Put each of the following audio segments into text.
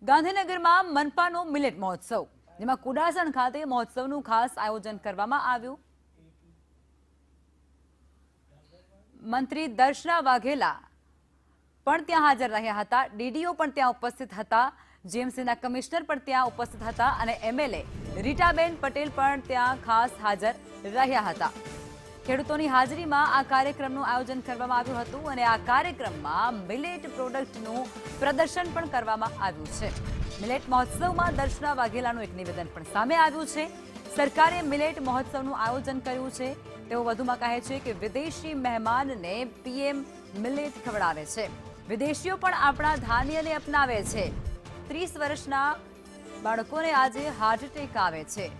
ગાંધીનગરમાં મનપાનો મિલેટ મહોત્સવ, જેમાં કુડાસણ ખાતે મહોત્સવનું ખાસ આયોજન કરવામાં આવ્યું. મંત્રી દર્શના વાઘેલા પણ ત્યાં હાજર રહ્યા હતા. ડીડીઓ પણ ત્યાં ઉપસ્થિત હતા. જીએમસીના કમિશનર પણ ત્યાં ઉપસ્થિત હતા અને એમએલએ રીટાબેન પટેલ પણ ત્યાં ખાસ હાજર રહ્યા હતા. ખેડૂતોની હાજરીમાં આ કાર્યક્રમનું આયોજન કરવામાં આવ્યું હતું અને આ કાર્યક્રમમાં મિલેટ પ્રોડક્ટનું પ્રદર્શન પણ કરવામાં આવ્યું છે. મિલેટ મહોત્સવમાં દર્શના વાઘેલાનું એક નિવેદન પણ સામે આવ્યું છે. સરકારે મિલેટ મહોત્સવનું આયોજન કર્યું છે. તેઓ વધુમાં કહે છે કે વિદેશી મહેમાનને પીએમ મિલેટ ખવડાવે છે. વિદેશીઓ પણ આપણા ધાન્યને અપનાવે છે. 30 વર્ષના બાળકોને આજે હાર્ટ એટેક આવે છે.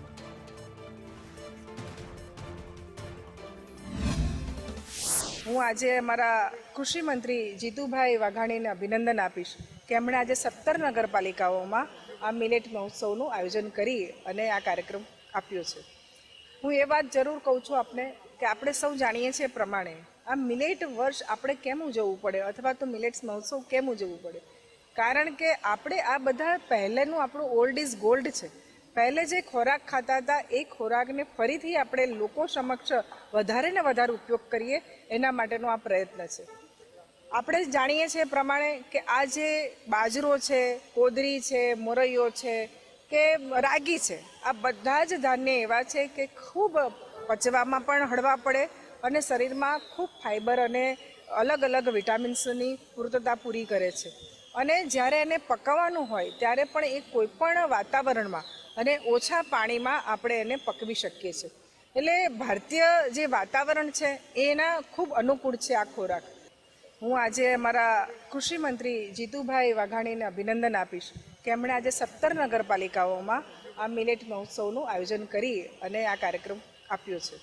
હું આજે અમારા કૃષિ મંત્રી જીતુભાઈ વાઘાણીને અભિનંદન આપીશ કે એમણે આજે 17 નગરપાલિકાઓમાં આ મિલેટ મહોત્સવનું આયોજન કરી અને આ કાર્યક્રમ આપ્યો છે. હું એ વાત જરૂર કહું છું આપને કે આપણે સૌ જાણીએ છીએ પ્રમાણે આ મિલેટ વર્ષ આપણે કેમ ઉજવવું પડે અથવા તો મિલેટ્સ મહોત્સવ કેમ ઉજવવું પડે? કારણ કે આપણે આ બધા પહેલેનું આપણું ઓલ્ડ ઇઝ ગોલ્ડ છે. પહેલે જે ખોરાક ખાતા હતા એ ખોરાકને ફરીથી આપણે લોકો સમક્ષ વધારે ને વધારે ઉપયોગ કરીએ એના માટેનો આ પ્રયત્ન છે. આપણે જાણીએ છીએ પ્રમાણે કે આ જે બાજરો છે, કોદરી છે, મોરૈયો છે કે રાગી છે, આ બધા જ ધાન્ય એવા છે કે ખૂબ પચવામાં પણ હળવા પડે અને શરીરમાં ખૂબ ફાઇબર અને અલગ અલગ વિટામિન્સની પૂર્તતા પૂરી કરે છે. અને જ્યારે એને પકાવવાનું હોય ત્યારે પણ એ કોઈપણ વાતાવરણમાં અને ઓછા પાણીમાં આપણે એને પકવી શકીએ છીએ. એટલે ભારતીય જે વાતાવરણ છે એના ખૂબ અનુકૂળ છે આ ખોરાક. હું આજે અમારા કૃષિ મંત્રી જીતુભાઈ વાઘાણીને અભિનંદન આપીશ કે એમણે આજે 17 નગરપાલિકાઓમાં આ મિલેટ મહોત્સવનું આયોજન કરી અને આ કાર્યક્રમ આપ્યો છે.